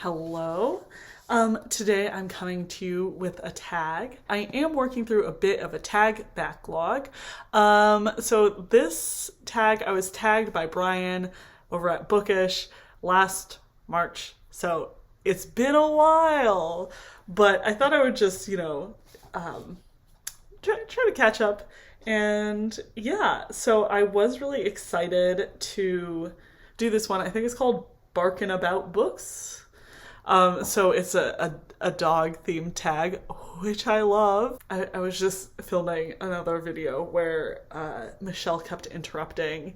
Hello. Today I'm coming to you with a tag. I am working through a bit of a tag backlog. So this tag, I was tagged by Brian over at Bookish last March. So it's been a while, but I thought I would just, try to catch up. And yeah, so I was really excited to do this one. I think it's called Barkin About Books. So it's a dog themed tag, which I love. I was just filming another video where Michelle kept interrupting.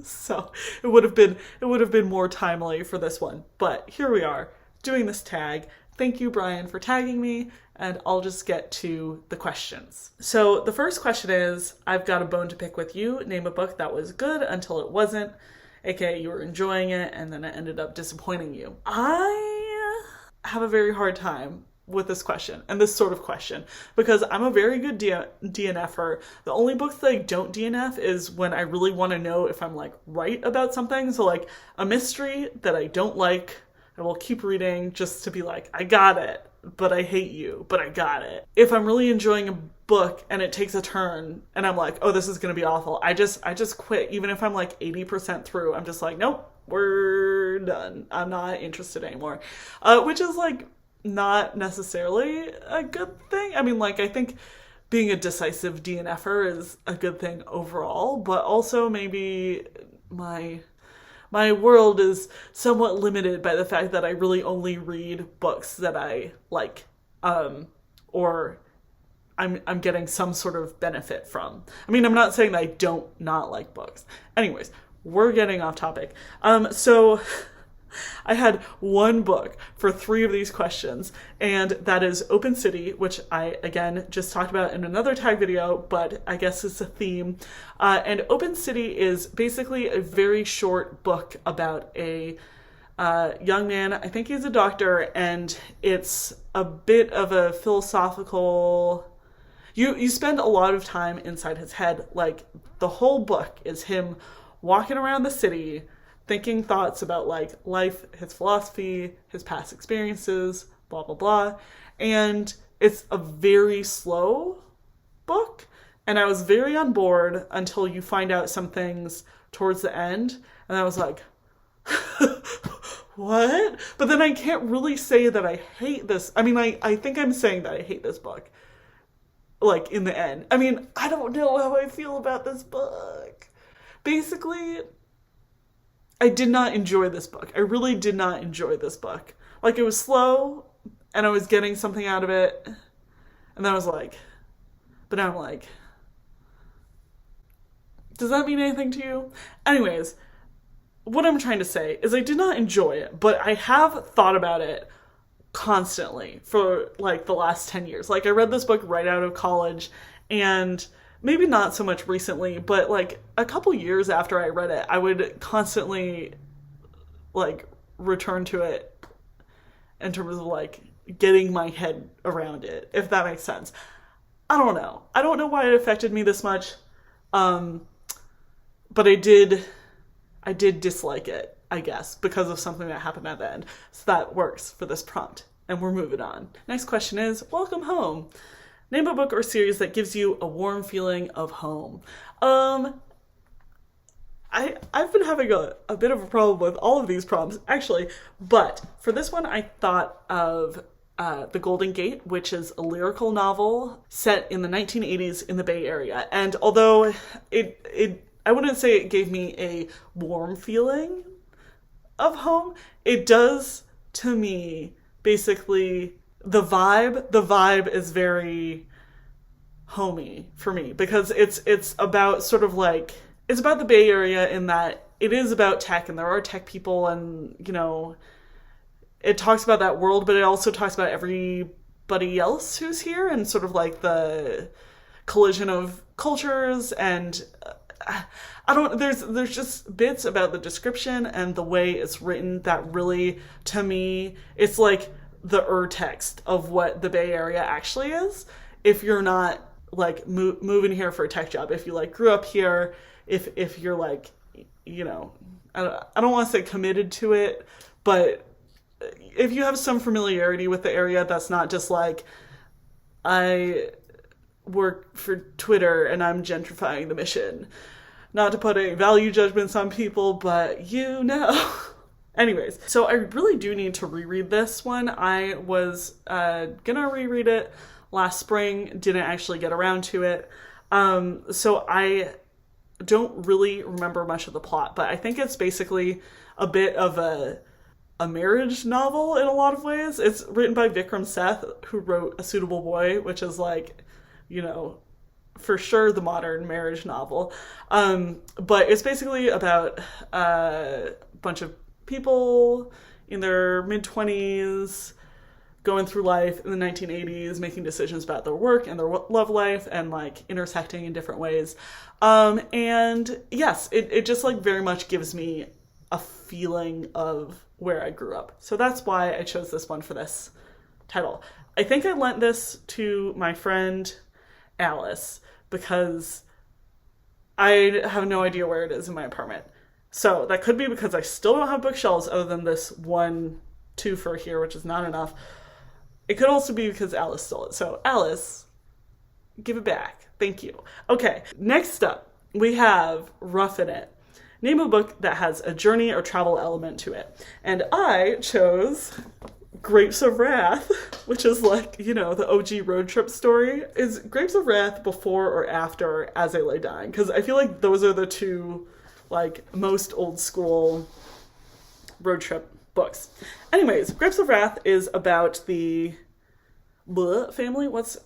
So it would have been more timely for this one. But here we are doing this tag. Thank you, Brian, for tagging me, and I'll just get to the questions. So the first question is, I've got a bone to pick with you. Name a book that was good until it wasn't. AKA you were enjoying it and then it ended up disappointing you. I have a very hard time with this question and this sort of question because I'm a very good DNFer. The only books that I don't DNF is when I really want to know if I'm like right about something. So like a mystery that I don't like, I will keep reading just to be like, I got it, but I hate you, but I got it. If I'm really enjoying a book and it takes a turn and I'm like, oh, this is going to be awful, I just quit. Even if I'm like 80% through, I'm just like, nope, we're done. I'm not interested anymore. Which is like not necessarily a good thing. I mean, like, I think being a decisive DNFer is a good thing overall, but also maybe my world is somewhat limited by the fact that I really only read books that I like, or I'm getting some sort of benefit from. I mean, I'm not saying that I don't not like books. Anyways, we're getting off topic. So I had one book for 3 of these questions, and that is Open City, which I, again, just talked about in another tag video, but I guess it's a theme. And Open City is basically a very short book about a young man. I think he's a doctor, and it's a bit of a philosophical... You spend a lot of time inside his head. Like, the whole book is him walking around the city thinking thoughts about like life, his philosophy, his past experiences, blah, blah, blah. And it's a very slow book. And I was very on board until you find out some things towards the end. And I was like, what? But then I can't really say that I hate this. I mean, I think I'm saying that I hate this book. Like, in the end. I mean, I don't know how I feel about this book. Basically, I did not enjoy this book. I really did not enjoy this book. Like, it was slow, and I was getting something out of it, and then I was like, but now I'm like, does that mean anything to you? Anyways, what I'm trying to say is I did not enjoy it, but I have thought about it constantly for like the last 10 years. Like, I read this book right out of college, and maybe not so much recently, but like a couple years after I read it, I would constantly like return to it in terms of like getting my head around it, if that makes sense. I don't know. I don't know why it affected me this much. But I did dislike it, I guess, because of something that happened at the end. So that works for this prompt. And we're moving on. Next question is, welcome home. Name a book or series that gives you a warm feeling of home. I've been having a bit of a problem with all of these prompts, actually. But for this one, I thought of The Golden Gate, which is a lyrical novel set in the 1980s in the Bay Area. And although I wouldn't say it gave me a warm feeling of home, it does to me. Basically, the vibe is very homey for me because it's about sort of like, it's about the Bay Area in that it is about tech and there are tech people and, you know, it talks about that world, but it also talks about everybody else who's here and sort of like the collision of cultures and there's just bits about the description and the way it's written that really, to me, it's like the text of what the Bay Area actually is. If you're not like moving here for a tech job, if you like grew up here, if you're like, you know, I don't want to say committed to it, But if you have some familiarity with the area, that's not just like, I work for Twitter and I'm gentrifying the Mission. Not to put any value judgments on people, but you know. Anyways, so I really do need to reread this one. I was gonna reread it last spring, didn't actually get around to it. So I don't really remember much of the plot, but I think it's basically a bit of a marriage novel in a lot of ways. It's written by Vikram Seth, who wrote A Suitable Boy, which is like, you know, for sure the modern marriage novel. But it's basically about a bunch of people in their mid-20s going through life in the 1980s, making decisions about their work and their love life and like intersecting in different ways. And yes, it just like very much gives me a feeling of where I grew up. So that's why I chose this one for this title. I think I lent this to my friend Alice because I have no idea where it is in my apartment. So that could be because I still don't have bookshelves other than this one twofer here, which is not enough. It could also be because Alice stole it. So Alice, give it back. Thank you. Okay, next up, we have Ruffin It. Name a book that has a journey or travel element to it. And I chose Grapes of Wrath, which is like, you know, the OG road trip story. Is Grapes of Wrath before or after As I Lay Dying? Because I feel like those are the two, like, most old school road trip books. Anyways, Grapes of Wrath is about the family. What's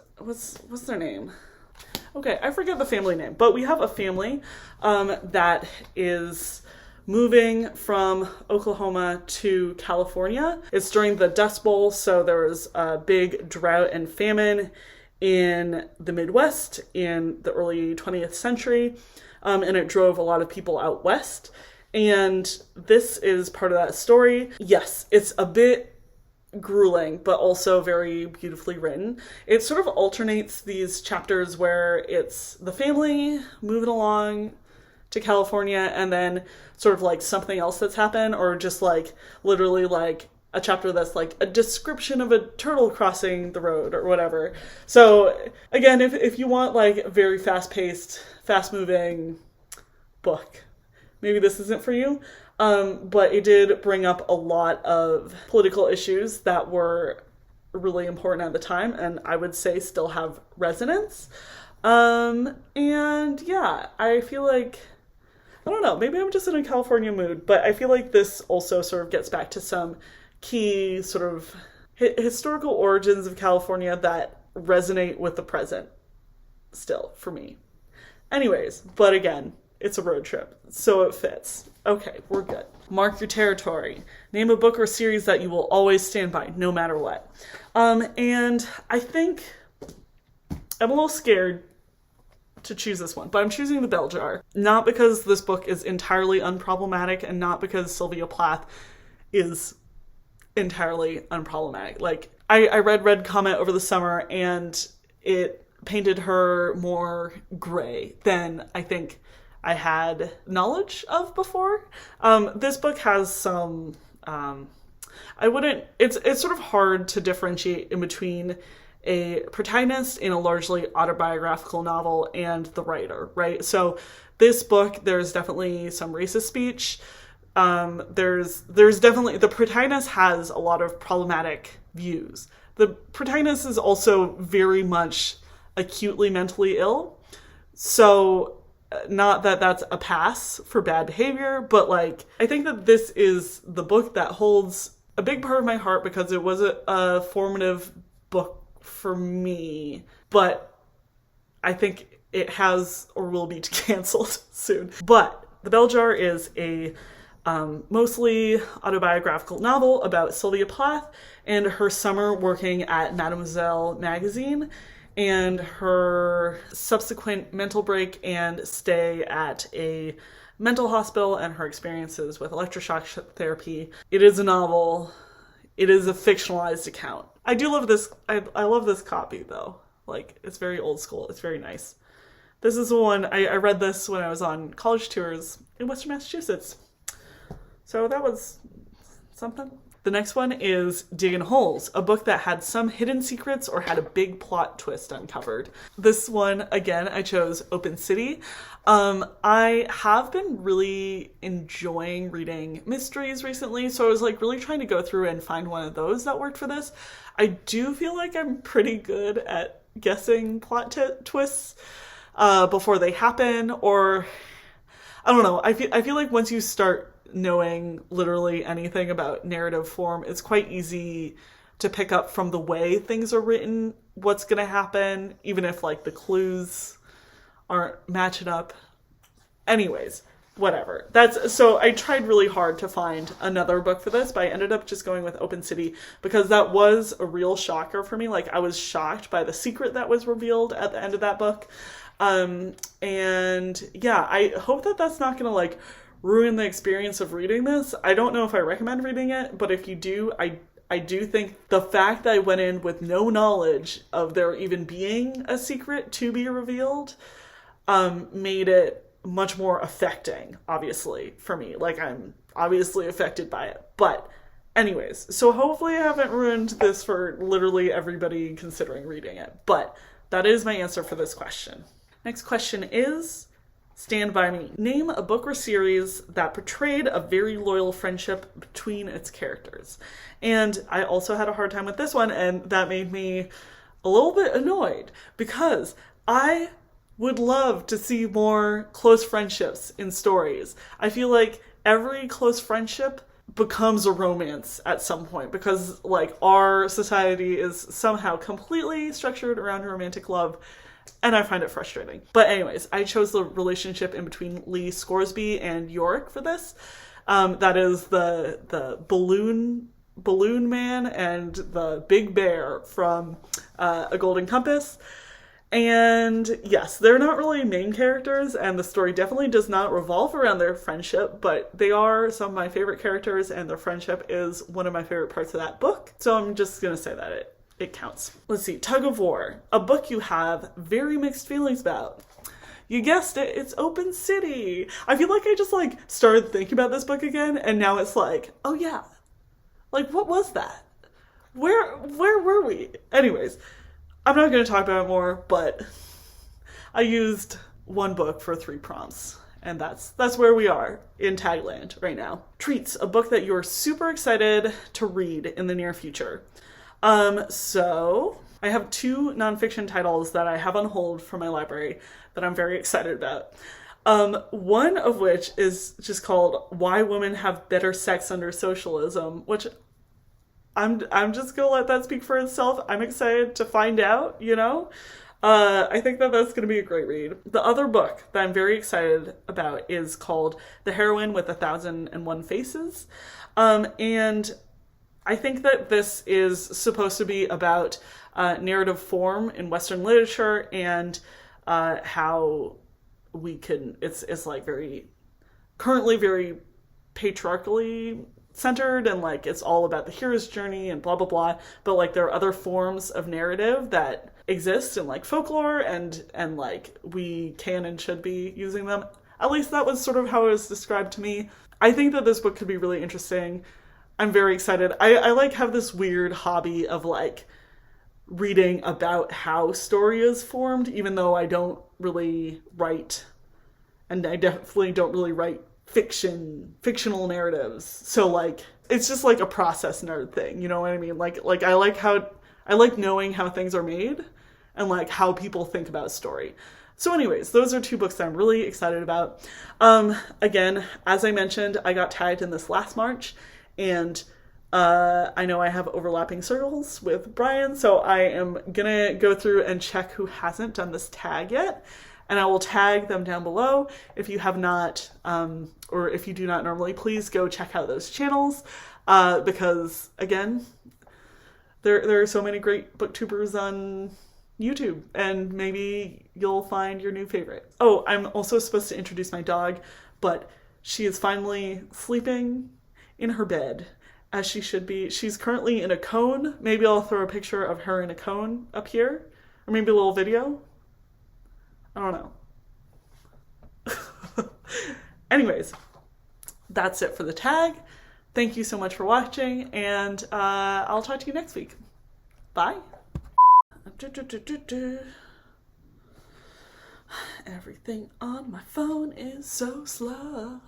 their name? Okay, I forget the family name, but we have a family that is moving from Oklahoma to California. It's during the Dust Bowl, so there was a big drought and famine in the Midwest in the early 20th century, and it drove a lot of people out west. And this is part of that story. Yes, it's a bit grueling, but also very beautifully written. It sort of alternates these chapters where it's the family moving along to California and then sort of like something else that's happened, or just like literally like a chapter that's like a description of a turtle crossing the road or whatever. So again, if you want like a very fast-paced, fast-moving book, maybe this isn't for you. But it did bring up a lot of political issues that were really important at the time, and I would say still have resonance. And yeah, I feel like, I don't know, maybe I'm just in a California mood, but I feel like this also sort of gets back to some key sort of historical origins of California that resonate with the present still for me. Anyways, but again, it's a road trip, so it fits. Okay, we're good. Mark your territory. Name a book or series that you will always stand by, no matter what. And I think I'm a little scared to choose this one, but I'm choosing The Bell Jar. Not because this book is entirely unproblematic, and not because Sylvia Plath is entirely unproblematic. Like, I read Red Comet over the summer, and it painted her more gray than I think I had knowledge of before. This book has some, it's sort of hard to differentiate in between a protagonist in a largely autobiographical novel and the writer, right? So this book, there's definitely some racist speech. There's definitely, the protagonist has a lot of problematic views. The protagonist is also very much acutely mentally ill. So not that that's a pass for bad behavior, but like, I think that this is the book that holds a big part of my heart because it was a formative book for me, but I think it has or will be canceled soon. But The Bell Jar is a mostly autobiographical novel about Sylvia Plath and her summer working at Mademoiselle magazine, and her subsequent mental break and stay at a mental hospital and her experiences with electroshock therapy. It is a novel. It is a fictionalized account. I do love this. I love this copy though. Like, it's very old school. It's very nice. This is the one, I read this when I was on college tours in Western Massachusetts. So that was something. The next one is Diggin Holes, a book that had some hidden secrets or had a big plot twist uncovered. This one, again, I chose Open City. I have been really enjoying reading mysteries recently, so I was like really trying to go through and find one of those that worked for this. I do feel like I'm pretty good at guessing plot twists before they happen, or I don't know. I feel like once you start knowing literally anything about narrative form, it's quite easy to pick up from the way things are written what's going to happen, even if like the clues aren't matching up. Anyways, whatever. So I tried really hard to find another book for this, but I ended up just going with Open City because that was a real shocker for me. Like, I was shocked by the secret that was revealed at the end of that book. And yeah, I hope that that's not going to like ruin the experience of reading this. I don't know if I recommend reading it, but if you do, I do think the fact that I went in with no knowledge of there even being a secret to be revealed made it much more affecting, obviously, for me. Like, I'm obviously affected by it. But anyways, so hopefully I haven't ruined this for literally everybody considering reading it. But that is my answer for this question. Next question is, Stand By Me. Name a book or series that portrayed a very loyal friendship between its characters. And I also had a hard time with this one, and that made me a little bit annoyed because I would love to see more close friendships in stories. I feel like every close friendship becomes a romance at some point because like our society is somehow completely structured around romantic love. And I find it frustrating. But anyways, I chose the relationship in between Lee Scoresby and Yorick for this. That is the balloon man and the big bear from A Golden Compass. And yes, they're not really main characters, and the story definitely does not revolve around their friendship, but they are some of my favorite characters, and their friendship is one of my favorite parts of that book. So I'm just going to say that it counts. Let's see, Tug of War, a book you have very mixed feelings about. You guessed it, it's Open City. I feel like I just like started thinking about this book again, and now it's like, oh yeah, like what was that? Where were we? Anyways, I'm not going to talk about it more, but I used one book for 3 prompts. And that's where we are in Tagland right now. Treats, a book that you're super excited to read in the near future. So I have 2 nonfiction titles that I have on hold from my library that I'm very excited about. One of which is just called Why Women Have Better Sex Under Socialism, which I'm just gonna let that speak for itself. I'm excited to find out, you know? I think that that's gonna be a great read. The other book that I'm very excited about is called The Heroine with 1,001 Faces. And I think that this is supposed to be about narrative form in Western literature and how we can, it's like currently very patriarchally centered, and like it's all about the hero's journey and blah blah blah, but like there are other forms of narrative that exist in like folklore and like we can and should be using them. At least that was sort of how it was described to me. I think that this book could be really interesting. I'm very excited. I like have this weird hobby of like reading about how story is formed, even though I don't really write, and I definitely don't really write fictional narratives. So like it's just like a process nerd thing, you know what I mean? Like I like knowing how things are made and like how people think about story. So anyways, those are 2 books that I'm really excited about. Again, as I mentioned, I got tagged in this last March, and I know I have overlapping circles with Brian, so I am gonna go through and check who hasn't done this tag yet, and I will tag them down below. If you have not, or if you do not normally, please go check out those channels, because again, there are so many great booktubers on YouTube, and maybe you'll find your new favorite. Oh, I'm also supposed to introduce my dog, but she is finally sleeping in her bed, as she should be. She's currently in a cone. Maybe I'll throw a picture of her in a cone up here, or maybe a little video. I don't know. Anyways, that's it for the tag. Thank you so much for watching, and I'll talk to you next week. Bye. Everything on my phone is so slow.